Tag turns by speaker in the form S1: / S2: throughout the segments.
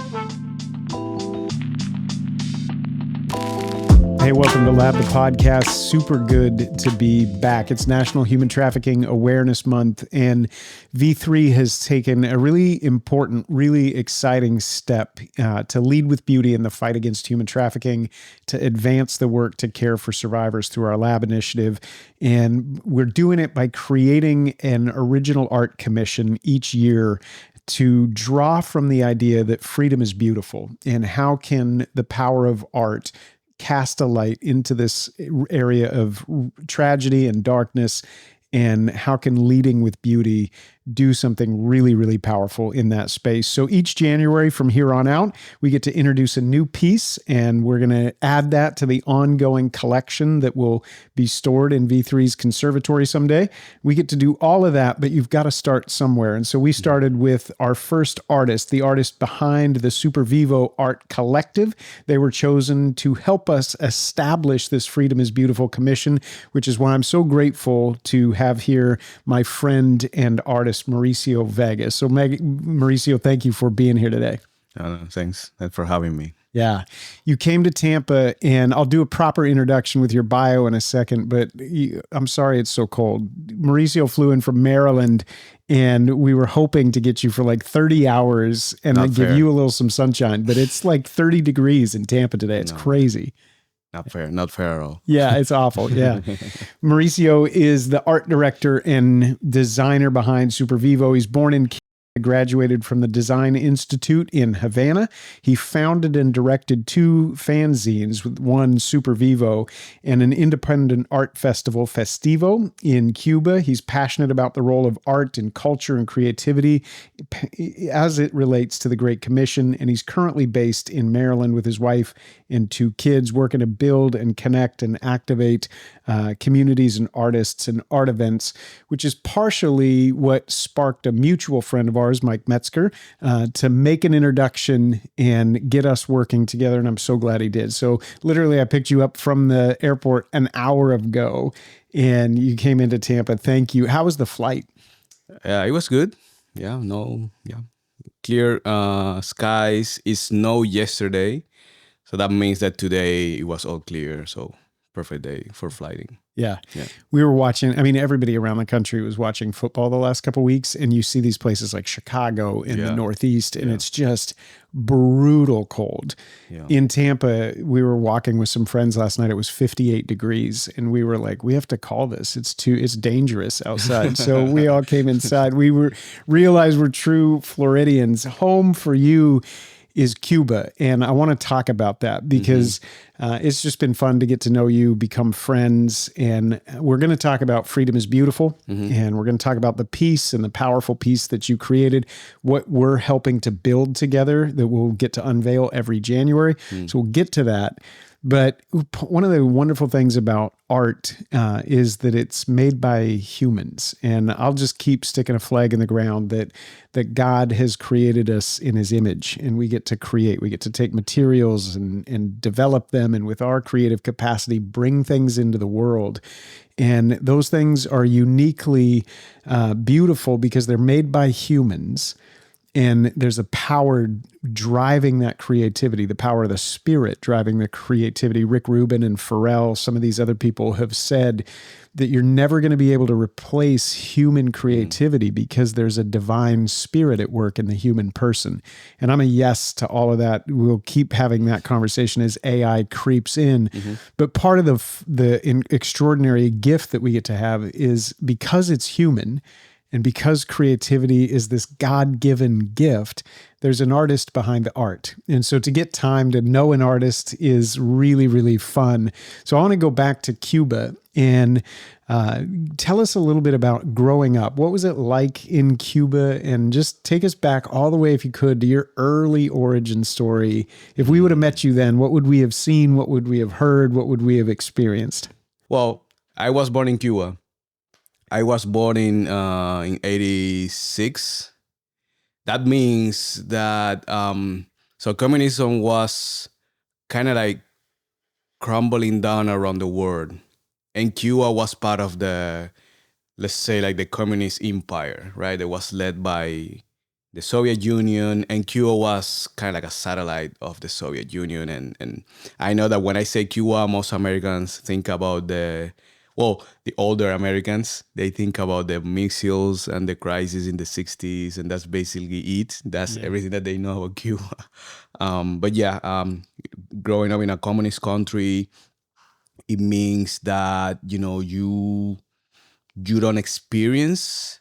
S1: Hey, welcome to Lab the Podcast. Super good to be back. It's National Human Trafficking Awareness Month, and V3 has taken a really important, really exciting step to lead with beauty in the fight against human trafficking, to advance the work to care for survivors through our lab initiative. And we're doing it by creating an original art commission each year to draw from the idea that freedom is beautiful, and how can the power of art cast a light into this area of tragedy and darkness, and how can leading with beauty do something really, really powerful in that space. So each January from here on out, we get to introduce a new piece, and we're going to add that to the ongoing collection that will be stored in V3's conservatory someday. We get to do all of that, but you've got to start somewhere. And so we started with our first artist, the artist behind the SuperVivo Art Collective. They were chosen to help us establish this Freedom is Beautiful commission, which is why I'm so grateful to have here my friend and artist, Mauricio Vega. So Mauricio, thank you for being here today.
S2: Thanks for having me.
S1: Yeah. You came to Tampa, and I'll do a proper introduction with your bio in a second, but I'm sorry it's so cold. Mauricio flew in from Maryland, and we were hoping to get you for like 30 hours and then give you a little some sunshine, but it's like 30 degrees in Tampa today. It's crazy.
S2: Not fair at all.
S1: Yeah, it's awful. Yeah. Mauricio is the art director and designer behind SuperVivo. He's born in Cuba, graduated from the Design Institute in Havana. He founded and directed two fanzines, with one SuperVivo and an independent art festival, Festivo, in Cuba. He's passionate about the role of art and culture and creativity as it relates to the Great Commission. And he's currently based in Maryland with his wife and two kids, working to build and connect and activate communities and artists and art events, which is partially what sparked a mutual friend of ours, Mike Metzger, to make an introduction and get us working together. And I'm so glad he did. So literally, I picked you up from the airport an hour ago, and you came into Tampa. Thank you. How was the flight?
S2: It was good. Clear skies. It snowed yesterday, so that means that today it was all clear. So perfect day for flying.
S1: Yeah. We were watching, I mean, everybody around the country was watching football the last couple of weeks, and you see these places like Chicago in the Northeast, and it's just brutal cold. Yeah. In Tampa, we were walking with some friends last night. It was 58 degrees, and we were like, we have to call this. It's dangerous outside. So we all came inside. We realized we're true Floridians. Home for you is Cuba. And I want to talk about that because it's just been fun to get to know you, become friends. And we're going to talk about Freedom is Beautiful. And we're going to talk about the piece and the powerful piece that you created, what we're helping to build together that we'll get to unveil every January. So we'll get to that. But one of the wonderful things about art is that it's made by humans. And I'll just keep sticking a flag in the ground that God has created us in his image, and we get to create. We get to take materials and develop them, and with our creative capacity, bring things into the world. And those things are uniquely beautiful because they're made by humans. And there's a power driving that creativity, the power of the spirit driving the creativity. Rick Rubin and Pharrell, some of these other people have said that you're never going to be able to replace human creativity because there's a divine spirit at work in the human person. And I'm a yes to all of that. We'll keep having that conversation as AI creeps in. But part of the extraordinary gift that we get to have is because it's human, and because creativity is this God-given gift, there's an artist behind the art. And so to get time to know an artist is really, really fun. So I want to go back to Cuba and tell us a little bit about growing up. What was it like in Cuba? And just take us back all the way, if you could, to your early origin story. If we would have met you then, what would we have seen? What would we have heard? What would we have experienced?
S2: Well, I was born in Cuba. I was born in 86. That means that so communism was kind of like crumbling down around the world, and Cuba was part of the, let's say, like the communist empire, right? It was led by the Soviet Union, and Cuba was kind of like a satellite of the Soviet Union. And I know that when I say Cuba, most Americans think about the older Americans, they think about the missiles and the crisis in the 60s, and that's basically it. That's everything that they know about Cuba. But yeah, growing up in a communist country, it means that, you don't experience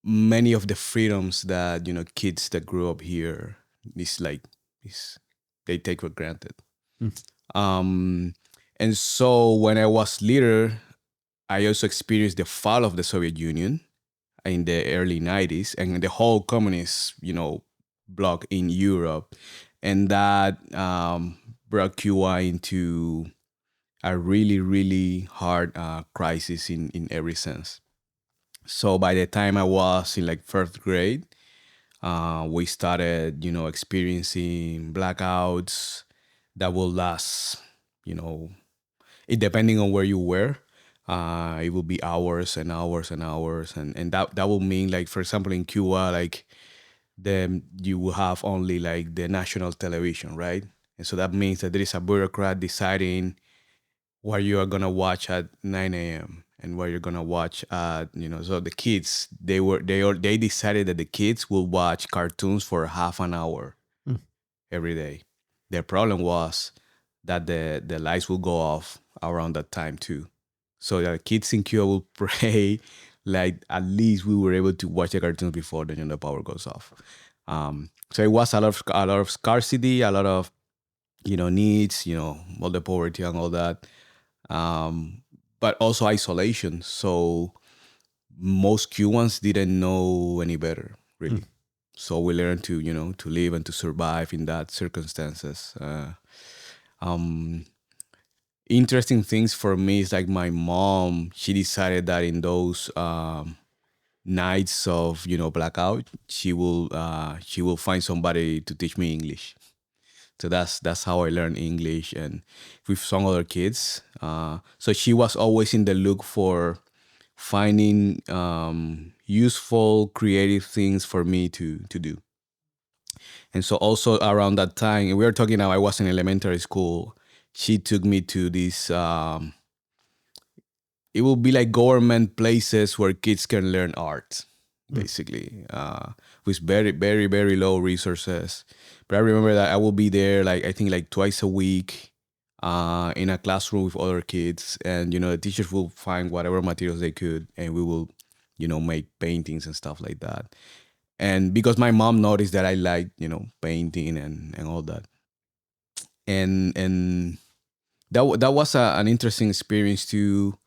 S2: many of the freedoms that, kids that grew up here is like is they take for granted.
S1: Mm.
S2: um and so when I was little, I also experienced the fall of the Soviet Union in the early 90s, and the whole communist, bloc in Europe, and that brought Cuba into a really really hard crisis in every sense. So by the time I was in like first grade, we started, experiencing blackouts that will last, it depending on where you were. It will be hours and hours and hours, and that will mean, like, for example, in Cuba, like, then you will have only like the national television, right? And so that means that there is a bureaucrat deciding what you are gonna watch at 9 a.m. and what you're gonna watch at, so the kids, they decided that the kids will watch cartoons for half an hour
S1: Mm.
S2: every day. Their problem was that the lights will go off around that time too. So the kids in Cuba will pray like at least we were able to watch the cartoons before the power goes off. So it was a lot of scarcity, a lot of, needs, all the poverty and all that, but also isolation. So most Cubans didn't know any better,
S1: Mm.
S2: really. So we learned to, to live and to survive in that circumstances. Um, Interesting things for me is like my mom. She decided that in those nights of, blackout, she will find somebody to teach me English. So that's how I learned English, and with some other kids. So she was always in the look for finding useful, creative things for me to do. And so also around that time, and we are talking now, I was in elementary school. She took me to this. It will be like government places where kids can learn art,
S1: Mm.
S2: basically, with very, very, very low resources. But I remember that I will be there, like, I think like twice a week, in a classroom with other kids, and the teachers will find whatever materials they could, and we will, make paintings and stuff like that. And because my mom noticed that I like, painting and all that, and that was an interesting experience too,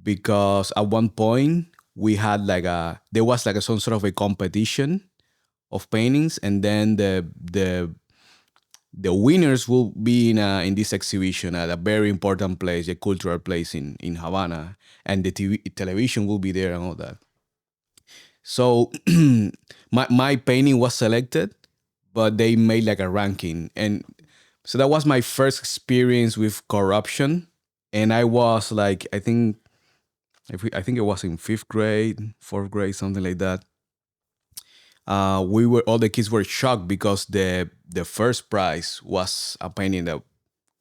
S2: because at one point we had like there was like some sort of a competition of paintings, and then the winners will be in this exhibition at a very important place, a cultural place in Havana, and the television will be there and all that. So my painting was selected, but they made like a ranking, and so that was my first experience with corruption. And I was like, I think it was in fifth grade, fourth grade, something like that. All the kids were shocked because the first prize was a painting that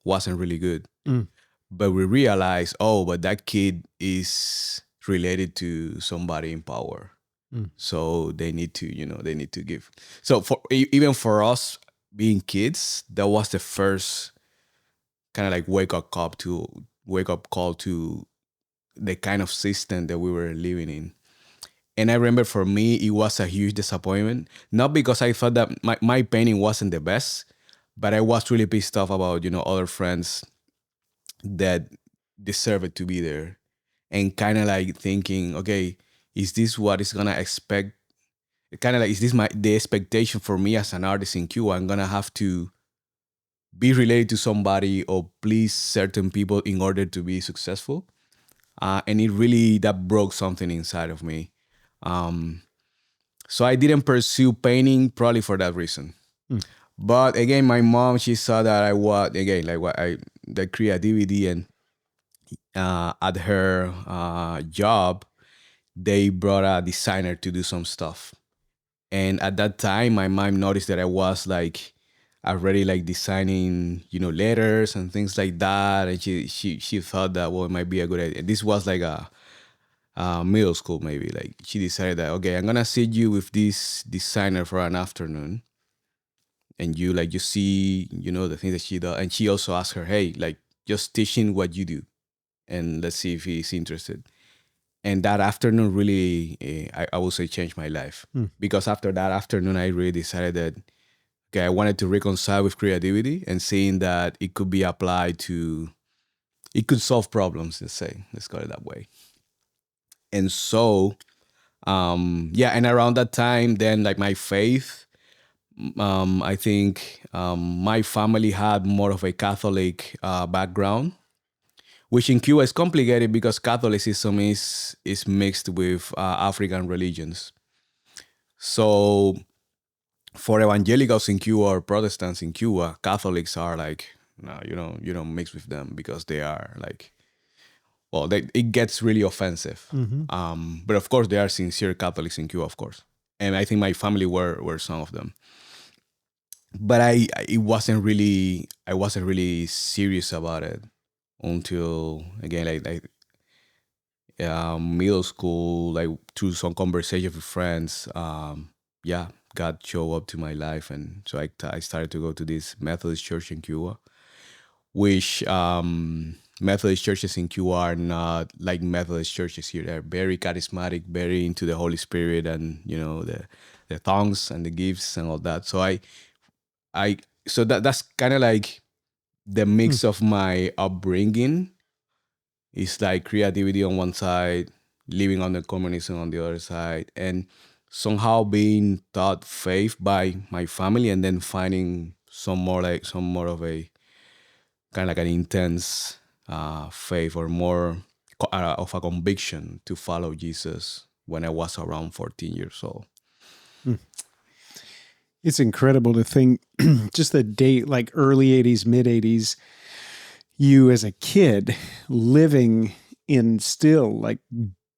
S2: wasn't really good.
S1: Mm.
S2: But we realized, oh, but that kid is related to somebody in power,
S1: Mm.
S2: so they need to give. So even for us being kids, that was the first kind of like wake up call to the kind of system that we were living in. And I remember for me, it was a huge disappointment. Not because I thought that my painting wasn't the best, but I was really pissed off about, other friends that deserved to be there. And kind of like thinking, okay, is this what is gonna expect? Kind of like, is this the expectation for me as an artist in Cuba? I'm gonna have to be related to somebody or please certain people in order to be successful. And it really, that broke something inside of me. Um, So I didn't pursue painting probably for that reason.
S1: Mm.
S2: But again, my mom, she saw that I was, again, like the creativity, and at her job, they brought a designer to do some stuff. And at that time, my mom noticed that I was like already like designing, letters and things like that. And she thought that, well, it might be a good idea. This was like a middle school, maybe. Like she decided that, okay, I'm gonna sit you with this designer for an afternoon, and you see, the things that she does. And she also asked her, hey, like just teaching what you do, and let's see if he's interested. And that afternoon really, I would say, changed my life. Because after that afternoon, I really decided that, okay, I wanted to reconcile with creativity and seeing that it could be applied to, it could solve problems, let's call it that way. And so, yeah, and around that time, then like my faith, I think my family had more of a Catholic background, which in Cuba is complicated because Catholicism is mixed with African religions. So for evangelicals in Cuba or Protestants in Cuba, Catholics are like, no, you don't mix with them because they are like, well, it gets really offensive. But of course, there are sincere Catholics in Cuba, of course, and I think my family were some of them. But I wasn't really serious about it until, again, middle school, like through some conversation with friends. Yeah, God showed up to my life, and so I started to go to this Methodist church in Cuba, which Methodist churches in Cuba are not like Methodist churches here. They're very charismatic, very into the Holy Spirit, and the tongues and the gifts and all that. So I so that's kind of like the mix of my upbringing. It's like creativity on one side, living under communism on the other side, and somehow being taught faith by my family, and then finding some more of a kind of like an intense faith, or more of a conviction to follow Jesus when I was around 14 years old.
S1: It's incredible to think just the date, like early 80s, mid 80s, you as a kid living in still like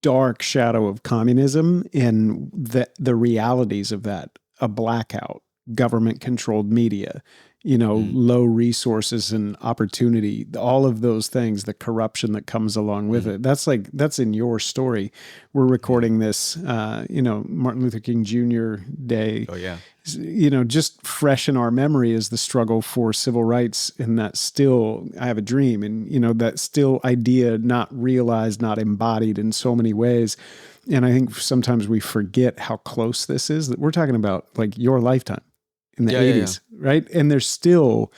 S1: dark shadow of communism and the realities of that, a blackout, government controlled media, low resources and opportunity, all of those things, the corruption that comes along with it. That's in your story. We're recording this, Martin Luther King Jr. Day.
S2: Oh yeah.
S1: Just fresh in our memory is the struggle for civil rights, and that still, I have a dream, and that still idea not realized, not embodied in so many ways. And I think sometimes we forget how close this is, that we're talking about like your lifetime in the 80s, right? And there's still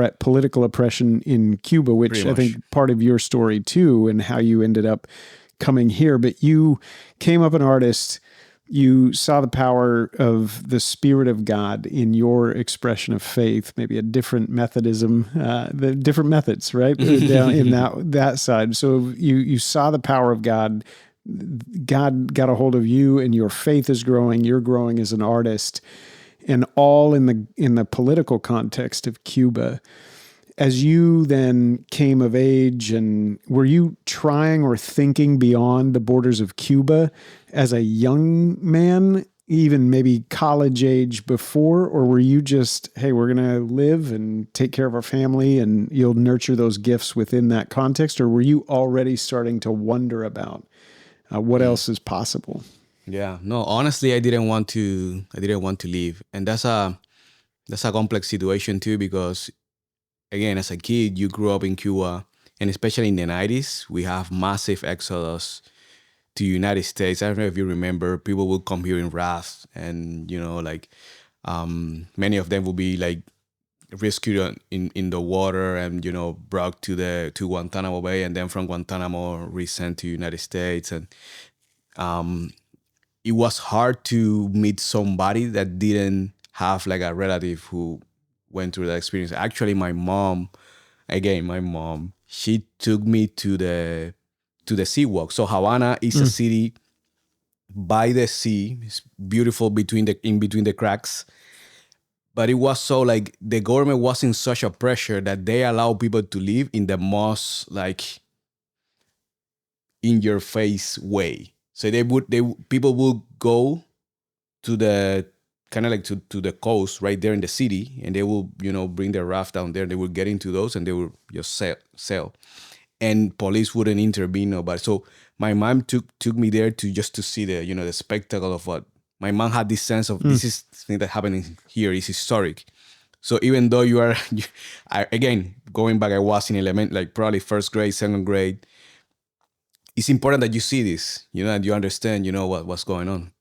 S1: political oppression in Cuba, which I think part of your story too, and how you ended up coming here. But you came up an artist. You saw the power of the Spirit of God in your expression of faith, maybe a different Methodism, the different methods, right? Down in that side. So you saw the power of God. God got a hold of you, and your faith is growing. You're growing as an artist, and all in the political context of Cuba. As you then came of age, and were you trying or thinking beyond the borders of Cuba as a young man, even maybe college age before, or were you just, hey, we're going to live and take care of our family and you'll nurture those gifts within that context? Or were you already starting to wonder about what else is possible?
S2: Yeah, no, honestly, I didn't want to leave. And that's a complex situation too, because again, as a kid, you grew up in Cuba, and especially in the 90s, we have massive exodus to United States. I don't know if you remember, people would come here in rafts, and many of them will be like rescued in the water, and brought to Guantanamo Bay, and then from Guantanamo resent to United States. And it was hard to meet somebody that didn't have like a relative who went through that experience. Actually, my mom, she took me to the sea walk. So Havana is a city by the sea. It's beautiful in between the cracks. But it was so like the government was in such a pressure that they allow people to live in the most like in your face way. So people would go to the kind of like to the coast right there in the city, and they will, bring their raft down there. They will get into those and they will just sail. And police wouldn't intervene, nobody. So my mom took me there to see the spectacle of what my mom had this sense of this is thing that happening here is historic. So even though you are, again, going back, I was in like probably first grade, second grade. It's important that you see this, and you understand, what's going on.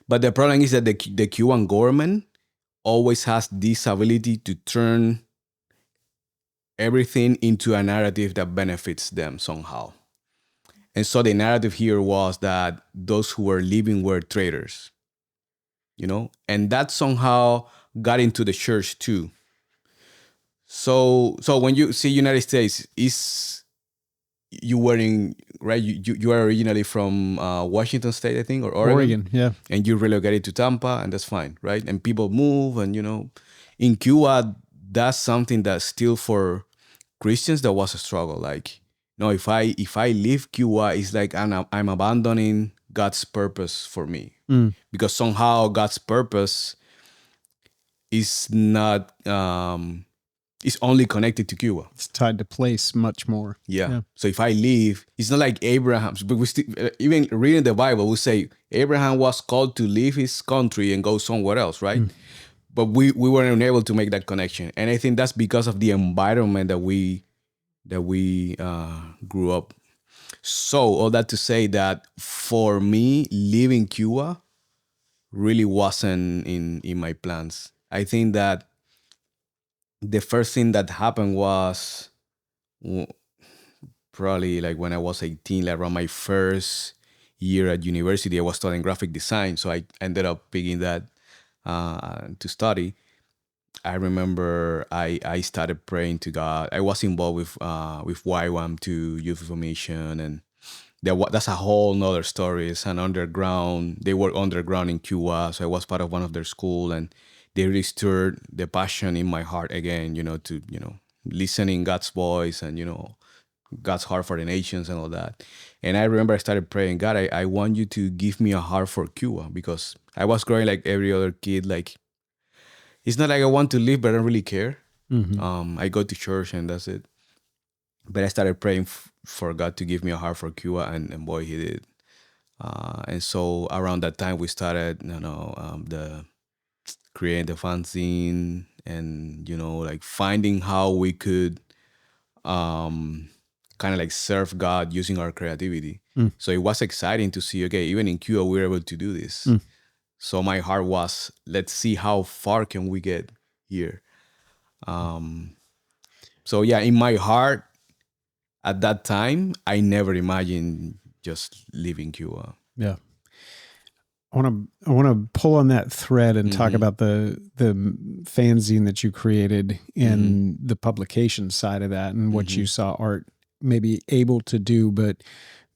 S2: But the problem is that the Cuban government always has this ability to turn everything into a narrative that benefits them somehow. And so the narrative here was that those who were leaving were traitors, and that somehow got into the church too. So when you see United States, you were in, right? You are originally from Washington State, I think, or Oregon.
S1: Yeah.
S2: And you relocated to Tampa, and that's fine, right? And people move, and in Cuba, that's something that still for Christians that was a struggle. Like, no, if I leave Cuba, it's like I'm abandoning God's purpose for me, because somehow God's purpose is not is only connected to Cuba.
S1: It's tied to place much more.
S2: Yeah. So if I leave, it's not like Abraham's, but we still, even reading the Bible, we say Abraham was called to leave his country and go somewhere else, right? But we weren't able to make that connection. And I think that's because of the environment that we grew up. So all that to say that for me, leaving Cuba really wasn't in my plans. I think that the first thing that happened was probably like when I was 18, like around my first year at university. I was studying graphic design, so I ended up picking that to study. I remember I started praying to God. I was involved with YWAM2 Youth Information, and that's a whole nother story. It's an underground. They were underground in Cuba, so I was part of one of their school, and they really stirred the passion in my heart again. To listening God's voice and God's heart for the nations and all that. And I remember I started praying, God, I want you to give me a heart for Cuba, because I was growing like every other kid. Like, it's not like I want to live, but I don't really care. I go to church and that's it. But I started praying for God to give me a heart for Cuba, and boy, He did. And so around that time, we started, the creating the fanzine, and like finding how we could kind of like serve God using our creativity. So it was exciting to see, okay, even in Cuba, we were able to do this. So my heart was, let's see how far can we get here. So yeah, in my heart at that time, I never imagined just leaving Cuba.
S1: Yeah. I want to pull on that thread and talk about the fanzine that you created and the publication side of that, and what you saw art maybe able to do. But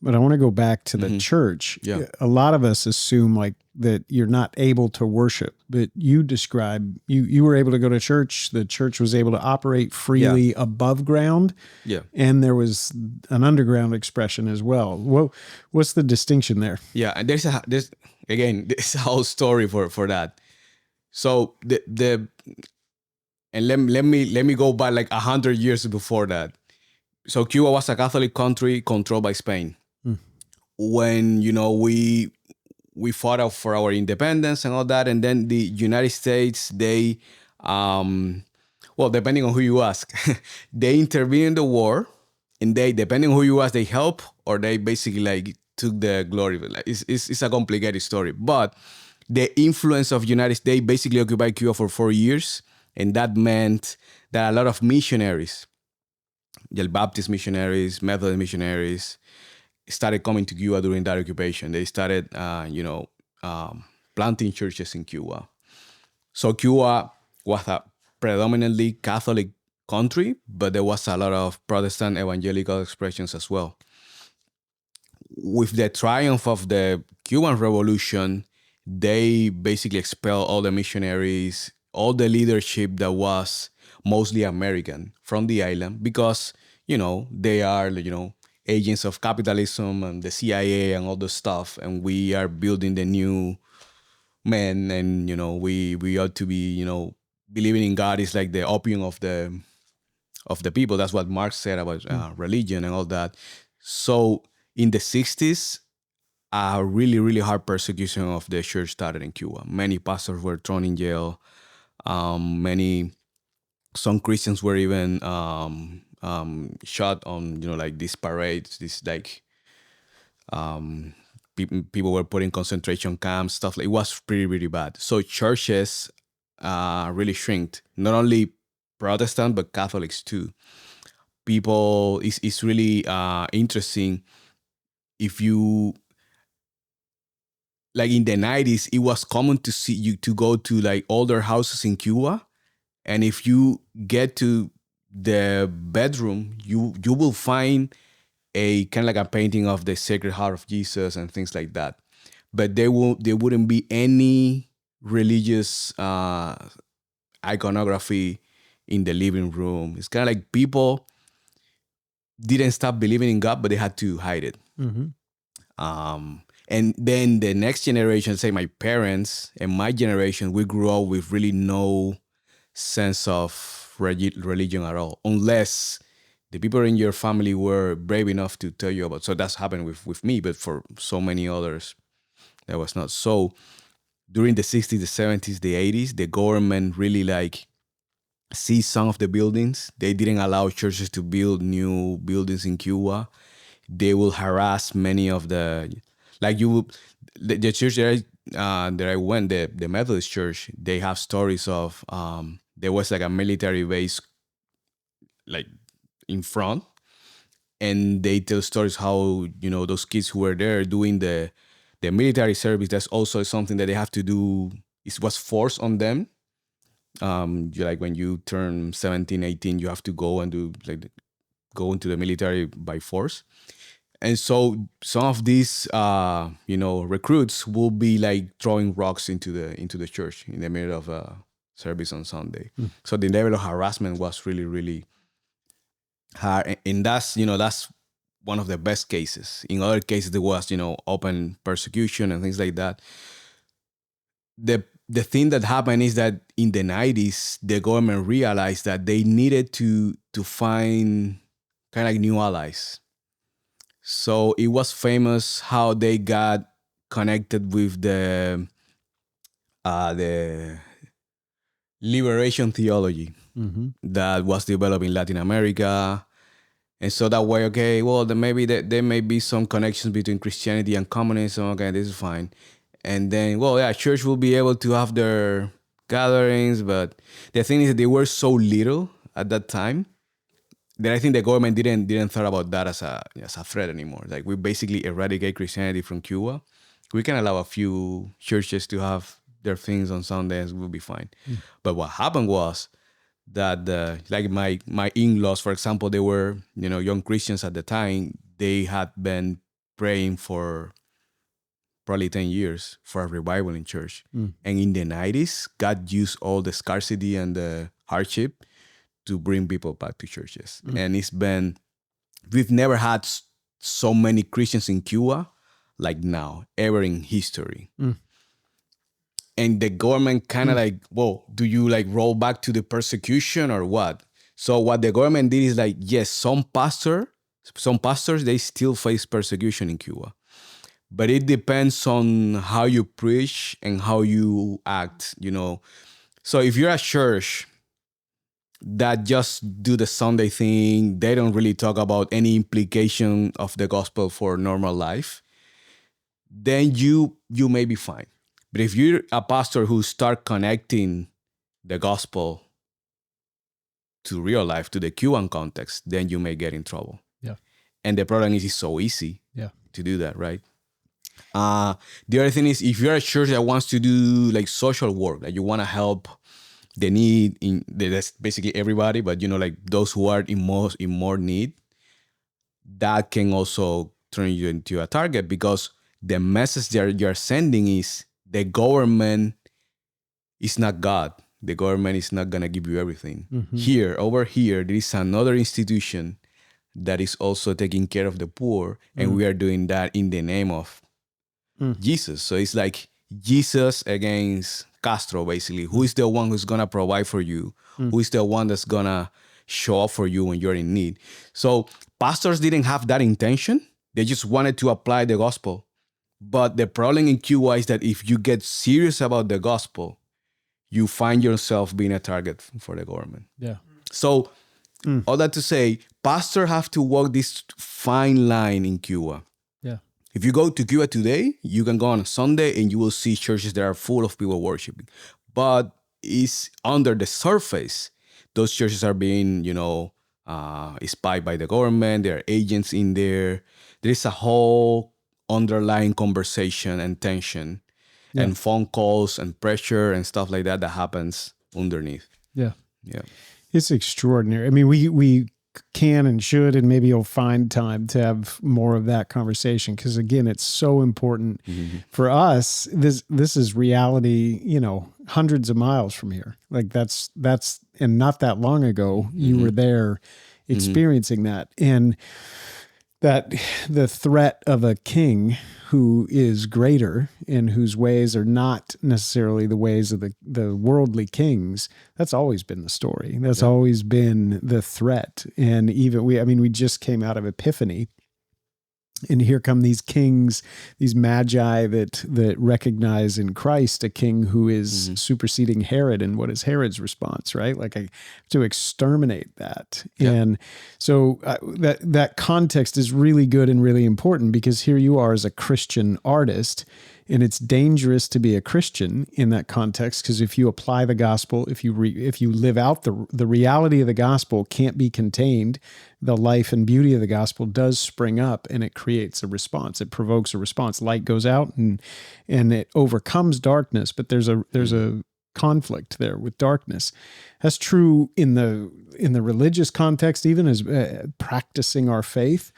S1: I want to go back to the church.
S2: Yeah.
S1: A lot of us assume like that you're not able to worship, but you describe you were able to go to church. The church was able to operate freely above ground.
S2: Yeah.
S1: And there was an underground expression as well. What's the distinction there?
S2: Yeah, and there's a whole story for that. So and let me go back like 100 years before that. So Cuba was a Catholic country controlled by Spain. When we fought out for our independence and all that, and then the United States, they well, depending on who you ask, they intervened in the war, and they, depending on who you ask, they help or they basically like took the glory. Like it's a complicated story, but the influence of United States basically occupied Cuba for 4 years, and that meant that a lot of missionaries, the Baptist missionaries, Methodist missionaries, started coming to Cuba during that occupation. They started, planting churches in Cuba. So Cuba was a predominantly Catholic country, but there was a lot of Protestant evangelical expressions as well. With the triumph of the Cuban Revolution, they basically expelled all the missionaries, all the leadership that was mostly American from the island, because, they are, agents of capitalism and the CIA and all this stuff. And we are building the new man, and we ought to be believing in God is like the opium of the people. That's what Marx said about religion and all that. So in the 60s, a really, really hard persecution of the church started in Cuba. Many pastors were thrown in jail. Some Christians were even shot on, like these parades, this like people were put in concentration camps, stuff like it was pretty, really bad. So churches really shrinked, not only Protestant, but Catholics too. People, it's really interesting. If you, like in the 90s, it was common to see you to go to like older houses in Cuba. And if you get to the bedroom, you will find a kind of like a painting of the Sacred Heart of Jesus and things like that. But there wouldn't be any religious iconography in the living room. It's kind of like people didn't stop believing in God, but they had to hide it. And then the next generation, say my parents and my generation, we grew up with really no sense of religion at all, unless the people in your family were brave enough to tell you about. So that's happened with me, but for so many others, that was not. So during the 60s, the 70s, the 80s, the government really like seized some of the buildings. They didn't allow churches to build new buildings in Cuba. They will harass many of the, like the church that I went, the Methodist church, they have stories of, there was like a military base like in front, and they tell stories how, those kids who were there doing the military service, that's also something that they have to do. It was forced on them. Like when you turn 17, 18, you have to go and go into the military by force. And so some of these, recruits will be like throwing rocks into the church in the middle of a service on Sunday. So the level of harassment was really, really hard. And that's one of the best cases. In other cases, there was, open persecution and things like that. The thing that happened is that in the 90s, the government realized that they needed to find kind of like new allies. So it was famous how they got connected with the liberation theology that was developed in Latin America. And so that way, okay, well, then maybe there may be some connections between Christianity and communism. Okay, this is fine. And then, well, yeah, church will be able to have their gatherings. But the thing is that they were so little at that time that I think the government didn't thought about that as a threat anymore. Like, we basically eradicate Christianity from Cuba. We can allow a few churches to have their things on Sundays. We'll be fine. But what happened was that like my in-laws, for example, they were young Christians at the time. They had been praying for probably 10 years for a revival in church. And in the 90s, God used all the scarcity and the hardship to bring people back to churches. And we've never had so many Christians in Cuba like now, ever in history. And the government kind of like, whoa, do you like roll back to the persecution or what? So what the government did is like, yes, some pastors, they still face persecution in Cuba. But it depends on how you preach and how you act, So if you're a church that just do the Sunday thing, they don't really talk about any implication of the gospel for normal life, then you may be fine. But if you're a pastor who start connecting the gospel to real life, to the Cuban context, then you may get in trouble.
S1: Yeah.
S2: And the problem is it's so easy to do that, right? The other thing is, if you're a church that wants to do like social work, like you want to help the need that's basically everybody, but like those who are in more need, that can also turn you into a target, because the message that you're sending is the government is not God. The government is not gonna give you everything. Over here, there is another institution that is also taking care of the poor, and we are doing that in the name of Jesus. So it's like Jesus against Castro, basically. Who is the one who's gonna provide for you? Who is the one that's gonna show up for you when you're in need? So pastors didn't have that intention. They just wanted to apply the gospel. But the problem in Cuba is that if you get serious about the gospel, you find yourself being a target for the government.
S1: Yeah.
S2: So all that to say, pastors have to walk this fine line in Cuba.
S1: Yeah.
S2: If you go to Cuba today, you can go on a Sunday and you will see churches that are full of people worshiping. But it's under the surface, those churches are being, spied by the government. There are agents in there. There is a whole underlying conversation and tension and phone calls and pressure and stuff like that happens underneath.
S1: Yeah.
S2: Yeah.
S1: It's extraordinary. I mean, we can and should, and maybe you'll find time to have more of that conversation, because again, it's so important for us. This is reality, hundreds of miles from here. Like that's and not that long ago you were there experiencing that, and that the threat of a king who is greater and whose ways are not necessarily the ways of the worldly kings, that's always been the story. That's always been the threat. And even we just came out of Epiphany, and here come these kings, these magi that recognize in Christ a king who is superseding Herod. And what is Herod's response, right? Like, I have to exterminate that. Yeah. And so that context is really good and really important, because here you are as a Christian artist, and it's dangerous to be a Christian in that context, because if you apply the gospel, if you live out the reality of the gospel can't be contained, the life and beauty of the gospel does spring up, and it creates a response. It provokes a response. Light goes out and it overcomes darkness, but there's a conflict there with darkness. That's true in the religious context, even as practicing our faith.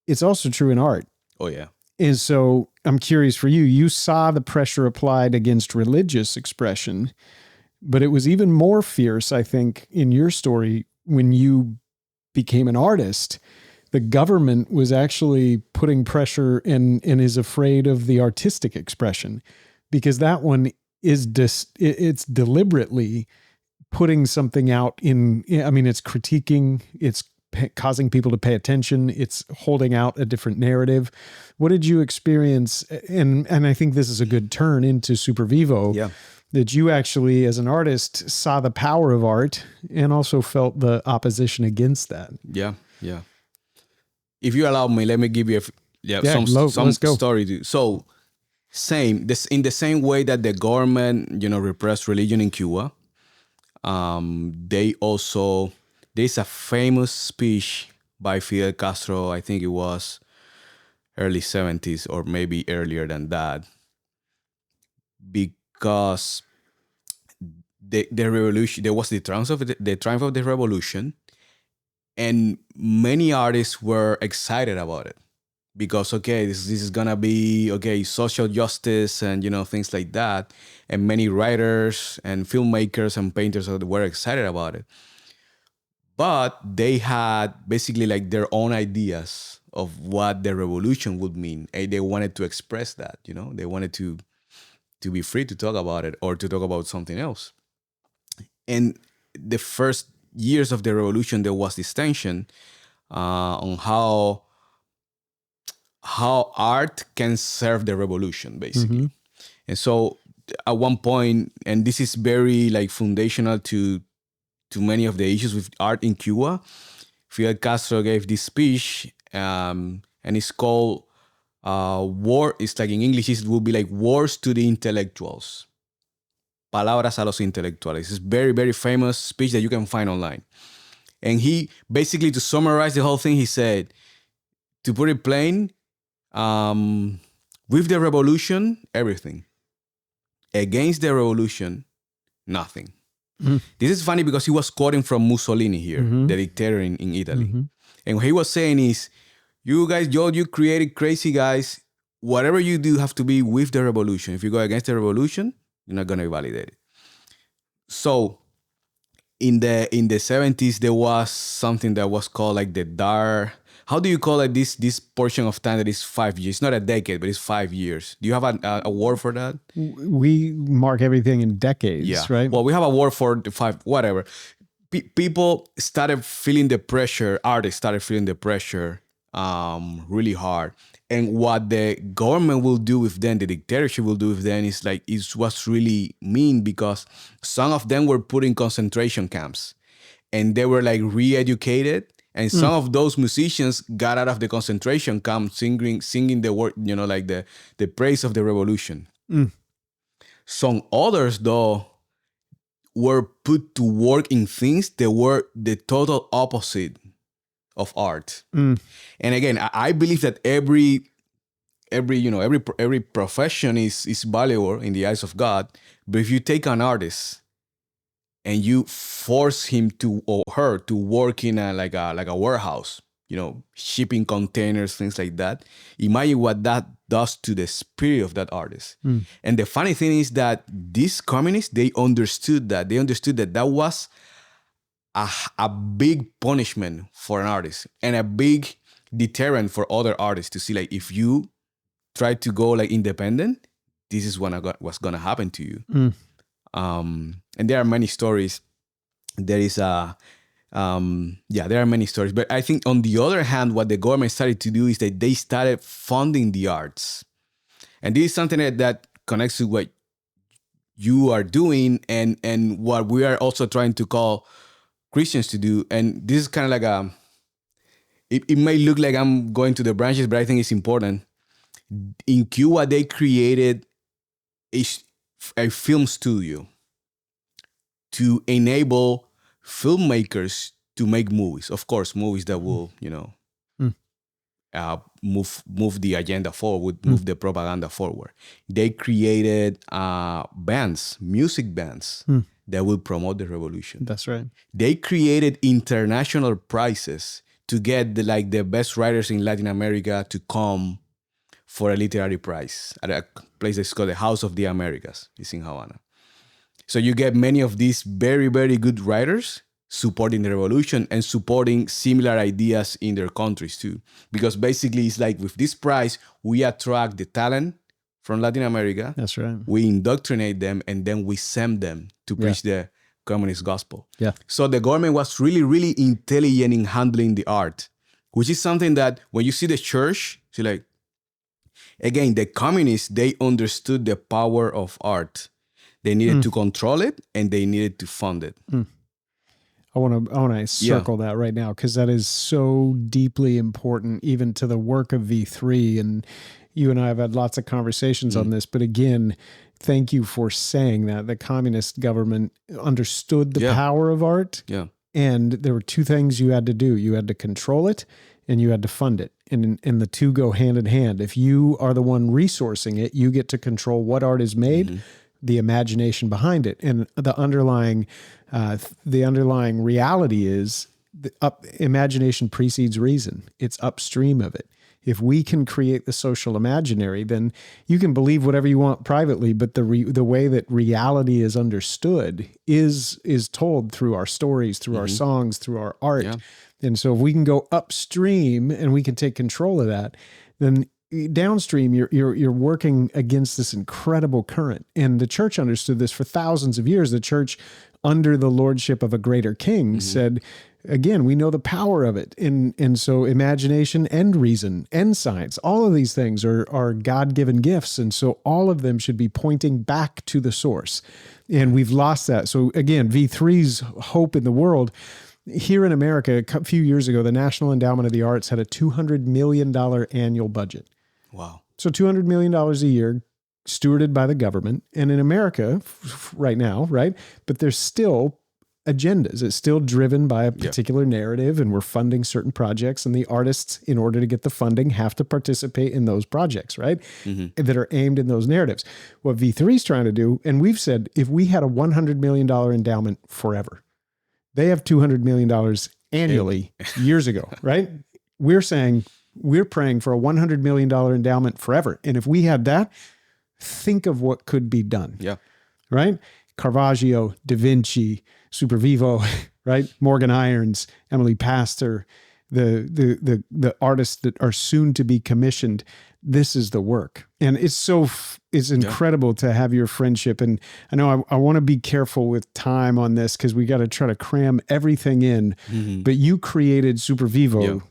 S1: It's also true in art.
S2: Oh yeah.
S1: And so I'm curious for you, you saw the pressure applied against religious expression, but it was even more fierce, I think, in your story when you became an artist. The government was actually putting pressure and is afraid of the artistic expression, because that one is it's deliberately putting something out it's critiquing, it's causing people to pay attention. It's holding out a different narrative. What did you experience? And I think this is a good turn into SuperVivo.
S2: Yeah.
S1: That you actually, as an artist, saw the power of art and also felt the opposition against that.
S2: Yeah. Yeah. If you allow me, let me give you some story. So in the same way that the government, repressed religion in Cuba, there's a famous speech by Fidel Castro, I think it was early 70s or maybe earlier than that, because the revolution, there was the triumph of the revolution, and many artists were excited about it, because this is gonna be social justice and things like that, and many writers and filmmakers and painters were excited about it. But they had basically like their own ideas of what the revolution would mean. And they wanted to express that, they wanted to be free to talk about it or to talk about something else. And the first years of the revolution, there was this tension on how art can serve the revolution, basically. And so at one point, and this is very like foundational to many of the issues with art in Cuba, Fidel Castro gave this speech, and it's called War. It's like in English, it would be like Wars to the Intellectuals. Palabras a los intelectuales. It's a very, very famous speech that you can find online. And he basically, to summarize the whole thing, he said, to put it plain, with the revolution, everything. Against the revolution, nothing. This is funny because he was quoting from Mussolini here, the dictator in Italy. And what he was saying is, you guys, you created crazy guys. Whatever you do have to be with the revolution. If you go against the revolution, you're not going to be validated. So in the 70s, there was something that was called like the dark, how do you call it this portion of time that is 5 years? It's not a decade, but it's 5 years. Do you have a word for that?
S1: We mark everything in decades, right?
S2: Well, we have a word for the 5, whatever. People started feeling the pressure. Artists started feeling the pressure really hard. And what the government will do with them, the dictatorship will do with them, is like, it was really mean, because some of them were put in concentration camps and they were like re-educated. And some of those musicians got out of the concentration camp singing the word, like the praise of the revolution. Some others, though, were put to work in things that were the total opposite of art. And again, I believe that every profession is valuable in the eyes of God. But if you take an artist and you force him to or her to work in a warehouse, shipping containers, things like that, imagine what that does to the spirit of that artist. And the funny thing is that these communists, they understood that. They understood that was a big punishment for an artist and a big deterrent for other artists to see, like, if you try to go like independent, this is what's gonna happen to you. And there are many stories. There are many stories. But I think on the other hand, what the government started to do is that they started funding the arts. And this is something that connects to what you are doing and what we are also trying to call Christians to do. And this is kind of like it may look like I'm going to the branches, but I think it's important. In Cuba, they created a film studio to enable filmmakers to make movies. Of course, movies that will, move the agenda forward, move the propaganda forward. They created music bands that will promote the revolution.
S1: That's right.
S2: They created international prizes to get the best writers in Latin America to come for a literary prize at a place that's called the House of the Americas. It's in Havana. So you get many of these very, very good writers supporting the revolution and supporting similar ideas in their countries too. Because basically it's like, with this prize, we attract the talent from Latin America.
S1: That's right.
S2: We indoctrinate them, and then we send them to preach the communist gospel.
S1: Yeah.
S2: So the government was really, really intelligent in handling the art, which is something that when you see the church, see, like, again, the communists, they understood the power of art. They needed to control it, and they needed to fund it.
S1: I want to circle that right now, because that is so deeply important, even to the work of V3. And you and I have had lots of conversations on this. But again, thank you for saying that the communist government understood the power of art.
S2: Yeah.
S1: And there were two things you had to do. You had to control it, and you had to fund it. And the two go hand in hand. If you are the one resourcing it, you get to control what art is made, the imagination behind it. And the underlying reality is imagination precedes reason. It's upstream of it. If we can create the social imaginary, then you can believe whatever you want privately, but the way that reality is understood is told through our stories, through our songs, through our art. Yeah. And so if we can go upstream and we can take control of that, then downstream you're working against this incredible current. And the church understood this for thousands of years. The church, under the lordship of a greater king, said, again, we know the power of it. And so imagination and reason and science, all of these things are God-given gifts. And so all of them should be pointing back to the source. And we've lost that. So again, V3's hope in the world. Here in America, a few years ago, the National Endowment of the Arts had a $200 million annual budget.
S2: Wow.
S1: So $200 million a year, stewarded by the government. And in America right now, right? But there's still agendas. It's still driven by a particular narrative, and we're funding certain projects, and the artists, in order to get the funding, have to participate in those projects, right? That are aimed in those narratives. What V3 is trying to do, and we've said, if we had a $100 million endowment forever, they have $200 million annually years ago, right? We're saying, we're praying for a $100 million endowment forever. And if we had that, think of what could be done.
S2: Yeah.
S1: Right? Caravaggio, Da Vinci, SuperVivo, right? Morgan Irons, Emily Pastor, the artists that are soon to be commissioned, this is the work. And it's incredible to have your friendship. And I know I want to be careful with time on this because we got to try to cram everything in. But you created SuperVivo.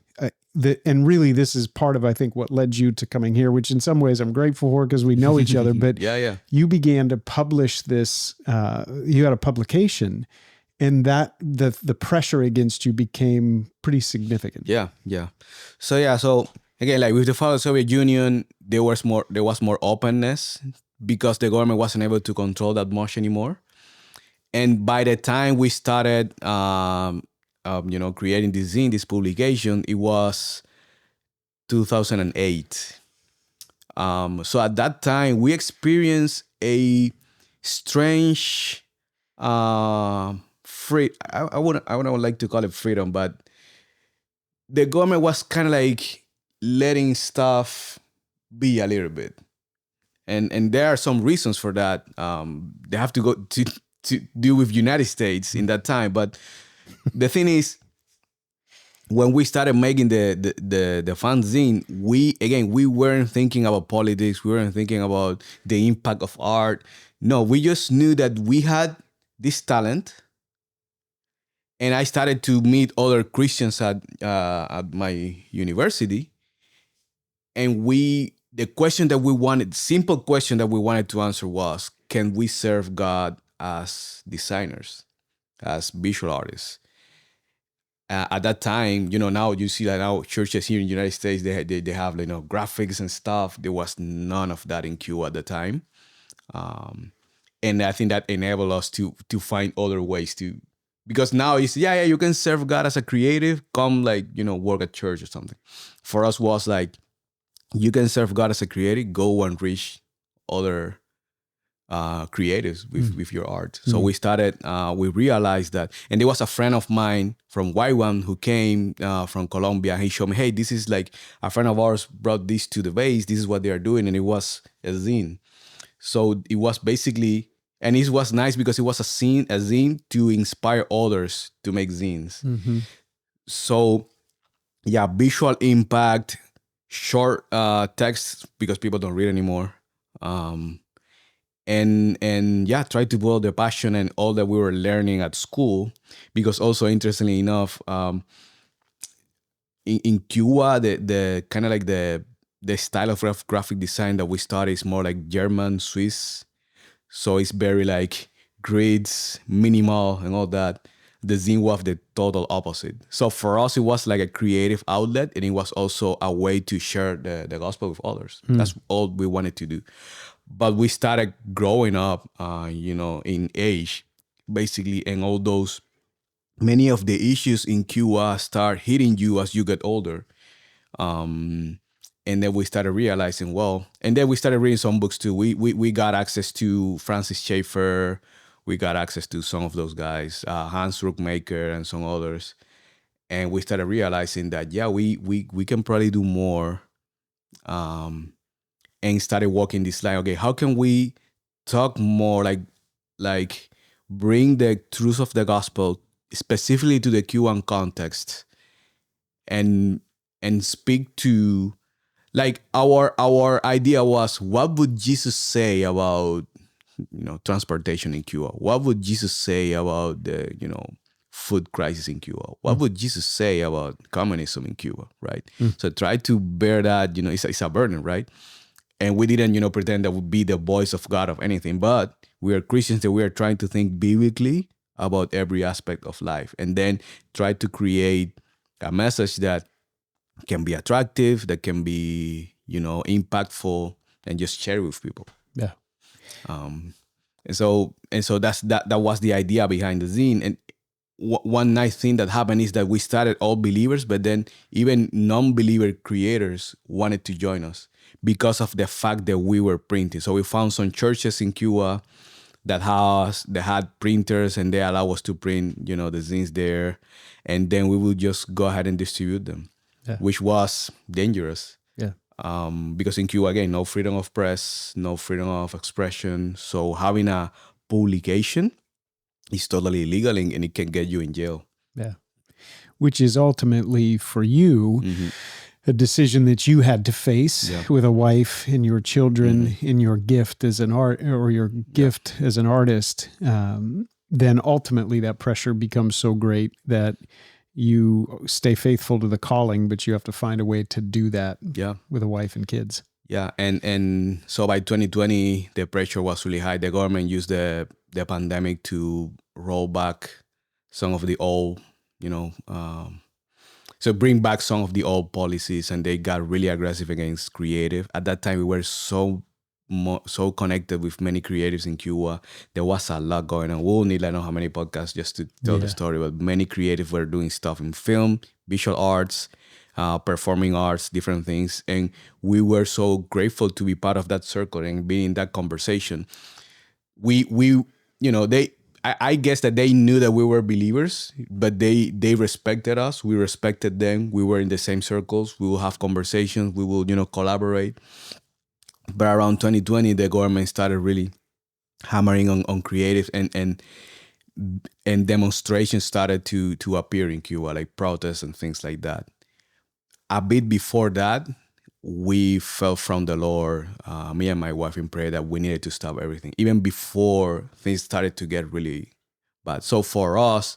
S1: And really, this is part of, I think, what led you to coming here, which in some ways I'm grateful for because we know each other. But you began to publish this. You had a publication, and that the pressure against you became pretty significant.
S2: So again, like with the fall of the Soviet Union, there was more openness because the government wasn't able to control that much anymore. And by the time we started, creating this zine, this publication, it was 2008. So at that time, we experienced a strange, free. I wouldn't like to call it freedom, but the government was kind of like letting stuff be a little bit, and there are some reasons for that. They have to go to deal with United States in that time, but the thing is, when we started making the fanzine, we weren't thinking about politics. We weren't thinking about the impact of art. No, we just knew that we had this talent. And I started to meet other Christians at my university. And the simple question that we wanted to answer was, can we serve God as designers, as visual artists? At that time, now you see that now churches here in the United States, they have graphics and stuff. There was none of that in Cuba at the time. And I think that enabled us to find other ways to, because now it's, you can serve God as a creative, come work at church or something. For us was like, you can serve God as a creative, go and reach other creatives with your art. So we started, we realized that, and there was a friend of mine from Y1 who came from Colombia. He showed me, hey, this is like a friend of ours brought this to the base. This is what they are doing. And it was a zine. So it was basically, and it was nice because it was a zine to inspire others to make zines. So visual impact, short text because people don't read anymore. And try to build the passion and all that we were learning at school. Because also, interestingly enough, in Cuba, the kind of like the style of graphic design that we study is more like German, Swiss. So it's very like grids, minimal, and all that. The zine was the total opposite. So for us, it was like a creative outlet, and it was also a way to share the gospel with others. That's all we wanted to do. But we started growing up, in age, basically, and all those, many of the issues in Cuba start hitting you as you get older. And then we started realizing, and then we started reading some books too. We got access to Francis Schaeffer. We got access to some of those guys, Hans Ruckmaker and some others. And we started realizing that, we can probably do more. And started walking this line. Okay, how can we talk more like bring the truth of the gospel specifically to the Cuban context, and speak to, like, our idea was, what would Jesus say about transportation in Cuba? What would Jesus say about the food crisis in Cuba? What would Jesus say about communism in Cuba? Right. So try to bear that. It's a burden, right? And we didn't, pretend that would be the voice of God of anything, but we are Christians that we are trying to think biblically about every aspect of life, and then try to create a message that can be attractive, that can be, impactful, and just share with people.
S1: Yeah.
S2: And so that was the idea behind the zine. And one nice thing that happened is that we started all believers, but then even non-believer creators wanted to join us because of the fact that we were printing. So we found some churches in Cuba that had printers, and they allow us to print, the zines there, and then we would just go ahead and distribute them, which was dangerous.
S1: Yeah.
S2: Because in Cuba, again, no freedom of press, no freedom of expression. So having a publication is totally illegal, and it can get you in jail.
S1: Yeah. which is ultimately for you a decision that you had to face with a wife and your children in your gift as an art or your gift as an artist. Then ultimately that pressure becomes so great that you stay faithful to the calling, but you have to find a way to do that with a wife and kids.
S2: Yeah. And so by 2020, the pressure was really high. The government used the pandemic to roll back some of the old, so bring back some of the old policies, and they got really aggressive against creative. At that time, we were so connected with many creatives in Cuba. There was a lot going on. We'll need, I don't know how many podcasts just to tell the story, but many creatives were doing stuff in film, visual arts, performing arts, different things. And we were so grateful to be part of that circle and be in that conversation. I guess that they knew that we were believers, but they respected us. We respected them. We were in the same circles. We will have conversations. We will, collaborate. But around 2020, the government started really hammering on creative, and demonstrations started to appear in Cuba, like protests and things like that. A bit before that, we felt from the Lord, me and my wife, in prayer that we needed to stop everything, even before things started to get really bad. So for us,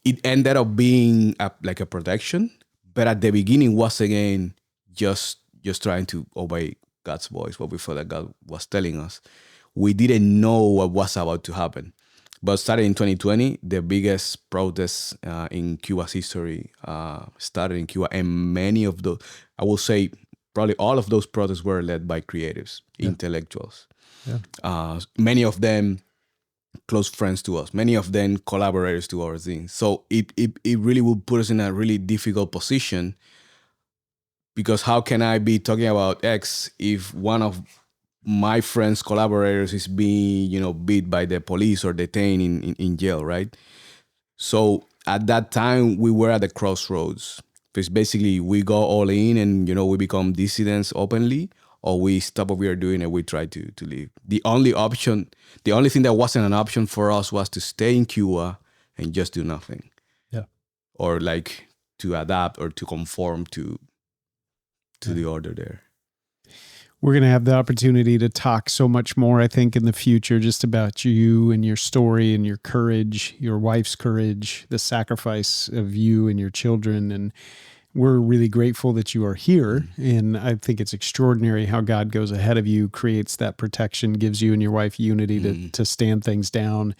S2: it ended up being like a protection, but at the beginning was again just trying to obey God's voice, what we felt that God was telling us. We didn't know what was about to happen. But starting in 2020, the biggest protests in Cuba's history started in Cuba. And many of those, I will say probably all of those protests were led by creatives, intellectuals. Yeah. Many of them close friends to us. Many of them collaborators to our things. So it really will put us in a really difficult position, because how can I be talking about X if one of my friends, collaborators, is being, beat by the police or detained in jail, right? So at that time, we were at the crossroads. Because basically, we go all in and, we become dissidents openly, or we stop what we are doing and we try to leave. The only thing that wasn't an option for us was to stay in Cuba and just do nothing. Yeah. Or like to adapt or to conform to the order there.
S1: We're going to have the opportunity to talk so much more, I think, in the future, just about you and your story and your courage, your wife's courage, the sacrifice of you and your children. And we're really grateful that you are here. And I think it's extraordinary how God goes ahead of you, creates that protection, gives you and your wife unity to stand things down.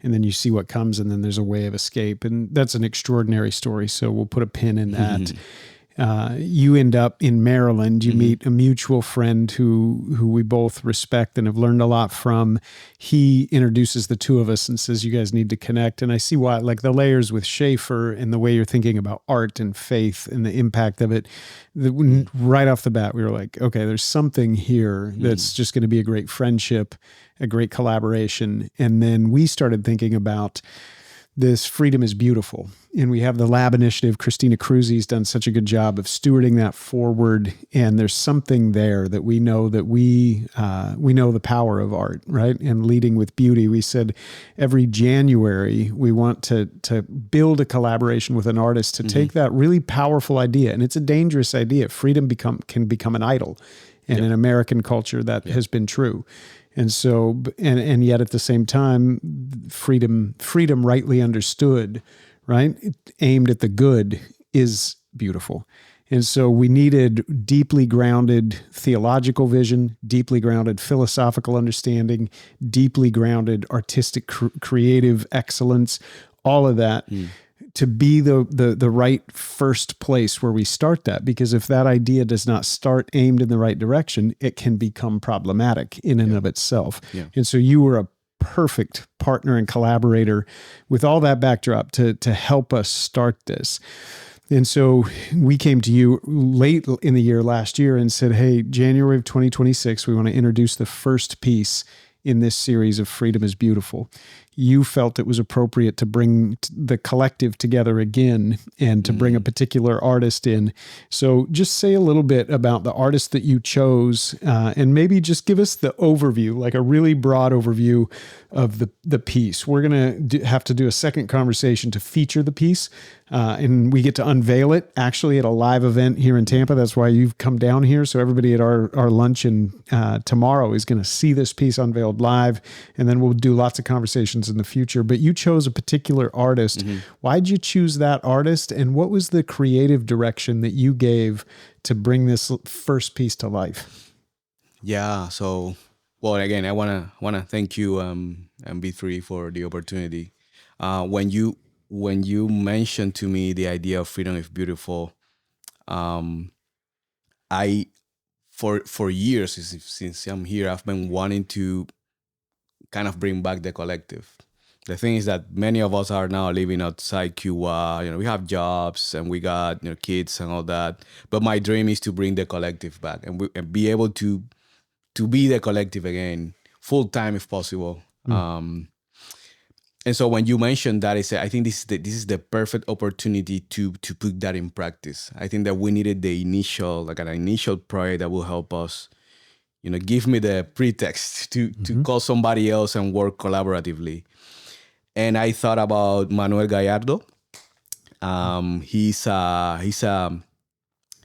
S1: And then you see what comes, and then there's a way of escape. And that's an extraordinary story. So we'll put a pin in that. You end up in Maryland. You meet a mutual friend who we both respect and have learned a lot from. He introduces the two of us and says, you guys need to connect. And I see why, like the layers with Schaefer and the way you're thinking about art and faith and the impact of it. Right off the bat, we were like, okay, there's something here that's just going to be a great friendship, a great collaboration. And then we started thinking about this Freedom is Beautiful. And we have the lab initiative. Christina Cruzy's done such a good job of stewarding that forward. And there's something there that we know we know the power of art, right? And leading with beauty. We said every January, we want to build a collaboration with an artist to take that really powerful idea. And it's a dangerous idea. Freedom can become an idol. And in American culture, that has been true. And so, and yet at the same time, freedom rightly understood, right, aimed at the good, is beautiful. And so we needed deeply grounded theological vision, deeply grounded philosophical understanding, deeply grounded artistic creative excellence, all of that. To be the right first place where we start that. Because if that idea does not start aimed in the right direction, it can become problematic in and of itself. Yeah. And so you were a perfect partner and collaborator with all that backdrop to help us start this. And so we came to you late in the year last year and said, hey, January of 2026, we want to introduce the first piece in this series of Freedom is Beautiful. you felt it was appropriate to bring the collective together again and to bring a particular artist in. So just say a little bit about the artist that you chose, and maybe just give us the overview, like a really broad overview of the piece. We're going to have to do a second conversation to feature the piece, and we get to unveil it actually at a live event here in Tampa. That's why you've come down here. So everybody at our luncheon tomorrow is going to see this piece unveiled live, and then we'll do lots of conversations in the future. But you chose a particular artist. Why did you choose that artist, and what was the creative direction that you gave to bring this first piece to life?
S2: Yeah. So, well, again, I wanna thank you, MB3, for the opportunity. When you mentioned to me the idea of freedom is beautiful, I for years since I'm here, I've been wanting to kind of bring back the collective. The thing is that many of us are now living outside Cuba. We have jobs and we got kids and all that. But my dream is to bring the collective back and be able to be the collective again, full time if possible. And so when you mentioned that, I think this is the perfect opportunity to put that in practice. I think that we needed an initial project that will help us, give me the pretext to call somebody else and work collaboratively. And I thought about Manuel Gallardo. He's a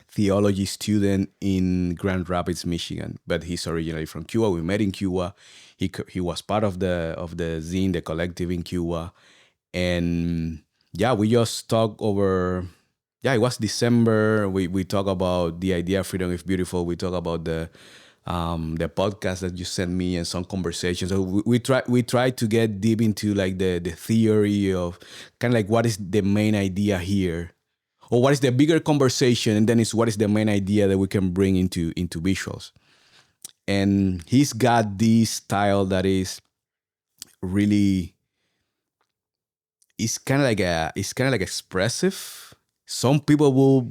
S2: theology student in Grand Rapids, Michigan, but he's originally from Cuba. We met in Cuba. He was part of the zine, the collective in Cuba, and we just talked over. It was December. We talk about the idea of freedom is beautiful. We talk about the podcast that you sent me and some conversations. So we try to get deep into like the theory of kind of like what is the main idea here, or what is the bigger conversation, and then it's what is the main idea that we can bring into visuals. And he's got this style that is really, it's kind of like expressive. Some people will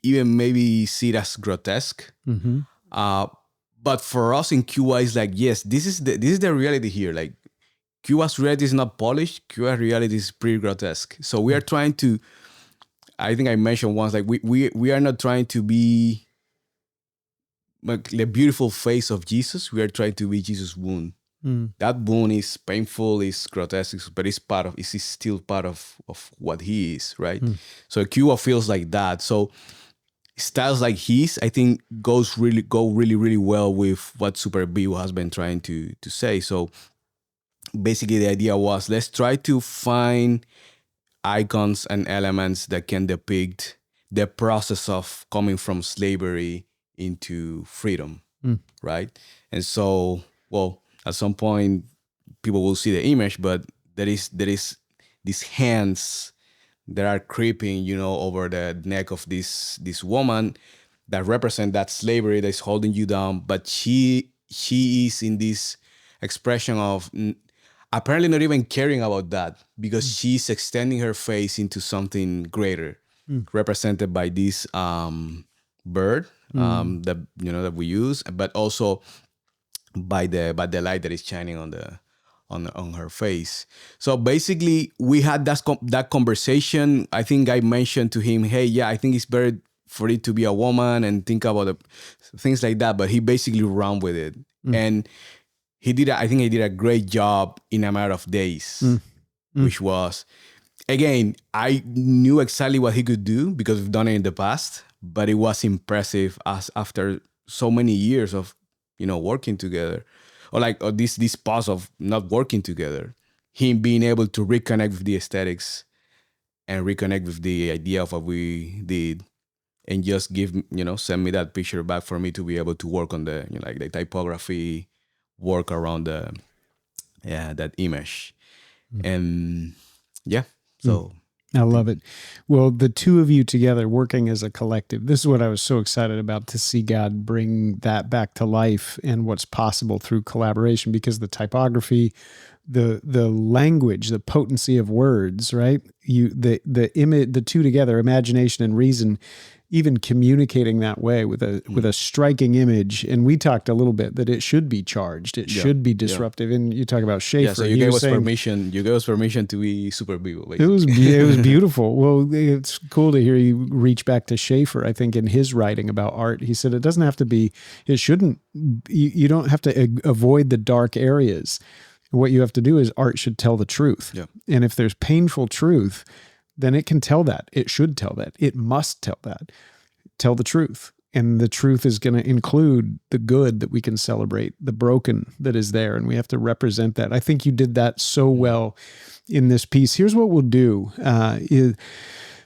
S2: even maybe see it as grotesque. But for us in Cuba, it's like, yes, this is the reality here. Like, Cuba's reality is not polished. Cuba's reality is pretty grotesque. So we are trying to, I think I mentioned once, like we are not trying to be like the beautiful face of Jesus. We are trying to be Jesus' wound. That wound is painful, is grotesque, but it's still part of what he is, right? So Cuba feels like that. So styles like his, I think, go really well with what SuperVivo has been trying to say. So basically the idea was, let's try to find icons and elements that can depict the process of coming from slavery into freedom, right? And so, well, at some point people will see the image, but there is these hands that are creeping, over the neck of this woman that represent that slavery that is holding you down. But she is in this expression of apparently not even caring about that, because she's extending her face into something greater, represented by this bird that we use, but also by the light that is shining on her face. So basically, we had that conversation. I think I mentioned to him, hey, I think it's better for it to be a woman, and think about things like that. But he basically ran with it, and I think he did a great job in a matter of days, which was, again, I knew exactly what he could do because we've done it in the past, but it was impressive as after so many years of working together, or this pause of not working together, him being able to reconnect with the aesthetics and reconnect with the idea of what we did, and just send me that picture back for me to be able to work on the like the typography work around that image. And so
S1: I love it. Well, the two of you together working as a collective, this is what I was so excited about, to see God bring that back to life and what's possible through collaboration, because the typography, the language, the potency of words, right? The image, the two together, imagination and reason, even communicating that way with a striking image. And we talked a little bit that it should be charged. It should be disruptive. And you talk about Schaefer.
S2: Yeah, so you gave us permission. You gave us permission to be SuperVivo, basically.
S1: It was beautiful. Well, it's cool to hear you reach back to Schaefer. I think in his writing about art, he said you don't have to avoid the dark areas. What you have to do is art should tell the truth.
S2: Yeah.
S1: And if there's painful truth, then it can tell that. It should tell that. It must tell that. Tell the truth. And the truth is going to include the good that we can celebrate, the broken that is there. And we have to represent that. I think you did that so well in this piece. Here's what we'll do.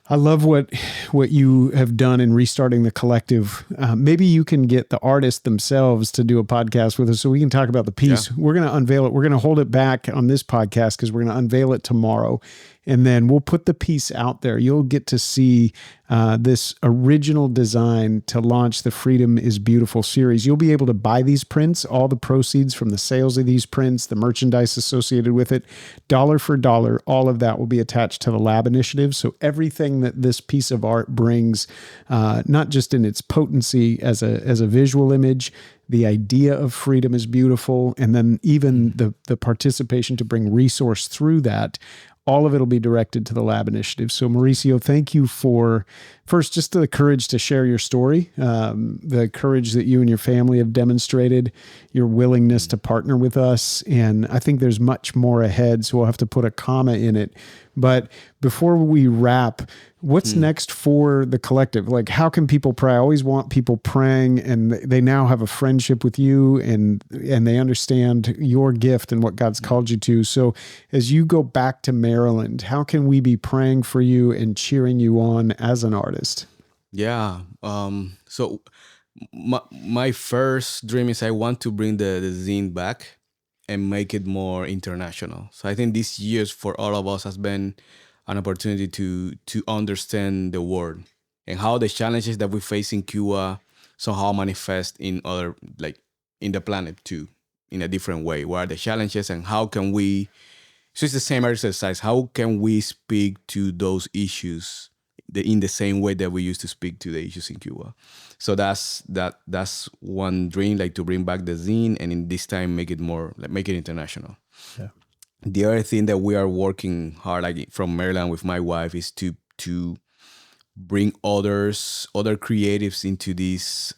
S1: I love what you have done in restarting the collective. Maybe you can get the artists themselves to do a podcast with us so we can talk about the piece. Yeah. We're going to unveil it. We're going to hold it back on this podcast because we're going to unveil it tomorrow. And then we'll put the piece out there. You'll get to see this original design to launch the Freedom is Beautiful series. You'll be able to buy these prints, all the proceeds from the sales of these prints, the merchandise associated with it, dollar for dollar, all of that will be attached to the lab initiative. So everything that this piece of art brings, not just in its potency as a visual image, the idea of freedom is beautiful, and then even the participation to bring resource through that, all of it will be directed to the lab initiative. So Mauricio, thank you for first, just the courage to share your story, the courage that you and your family have demonstrated, your willingness to partner with us. And I think there's much more ahead, so we'll have to put a comma in it. But before we wrap, what's next for the collective? Like, how can people pray? I always want people praying, and they now have a friendship with you, and they understand your gift and what God's called you to. So as you go back to Maryland, how can we be praying for you and cheering you on as an artist?
S2: Yeah. So my first dream is I want to bring the zine back and make it more international. So I think this years for all of us has been an opportunity to understand the world and how the challenges that we face in Cuba somehow manifest in other, like in the planet too, in a different way. What are the challenges and how can we, so it's the same exercise, how can we speak to those issues in the same way that we used to speak to the issues in Cuba? So that's one dream, like to bring back the zine and in this time make it more, like make it international. Yeah. The other thing that we are working hard, like from Maryland with my wife, is to bring other creatives into this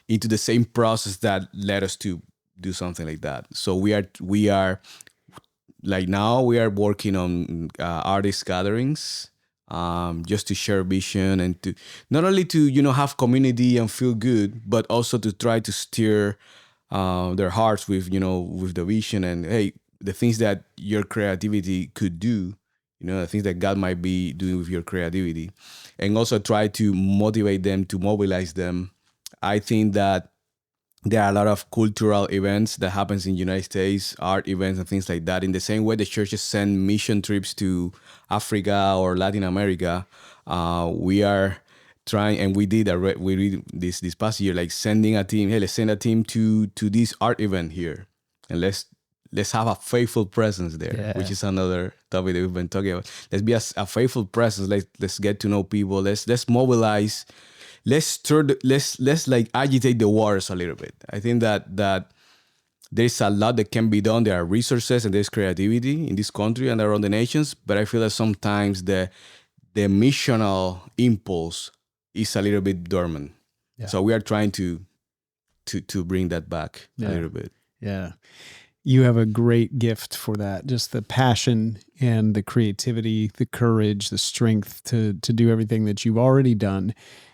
S2: into the same process that led us to do something like that. So we are like now we are working on artist gatherings. Just to share vision and to not only to have community and feel good, but also to try to steer their hearts with with the vision and hey, the things that your creativity could do, the things that God might be doing with your creativity, and also try to motivate them, to mobilize them. I think that there are a lot of cultural events that happens in the United States, art events and things like that. In the same way the churches send mission trips to Africa or Latin America, we are trying, and we did this past year, like sending a team. Hey, let's send a team to this art event here, and let's have a faithful presence there, which is another topic that we've been talking about. Let's be a faithful presence. Let's get to know people. Let's mobilize. Let's like agitate the waters a little bit. I think that there's a lot that can be done. There are resources and there's creativity in this country and around the nations. But I feel that sometimes the missional impulse is a little bit dormant. Yeah. So we are trying to bring that back a little bit.
S1: Yeah. You have a great gift for that. Just the passion and the creativity, the courage, the strength to do everything that you've already done.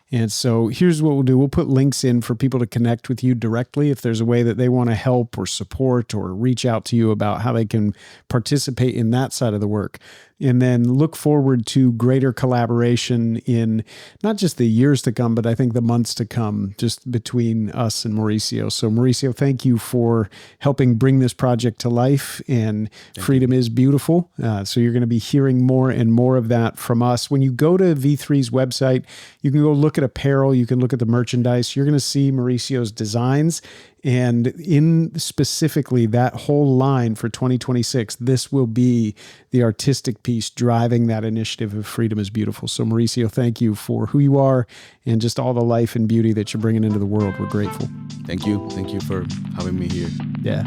S1: And so here's what we'll do. We'll put links in for people to connect with you directly if there's a way that they want to help or support or reach out to you about how they can participate in that side of the work. And then look forward to greater collaboration in not just the years to come, but I think the months to come, just between us and Mauricio. So Mauricio, thank you for helping bring this project to life, and Freedom is Beautiful. So you're going to be hearing more and more of that from us. When you go to V3's website, you can go look at apparel, you can look at the merchandise. You're going to see Mauricio's designs, And in specifically that whole line for 2026, this will be the artistic piece driving that initiative of Freedom is Beautiful. So Mauricio, thank you for who you are and just all the life and beauty that you're bringing into the world. We're grateful.
S2: Thank you. Thank you for having me here.
S1: Yeah.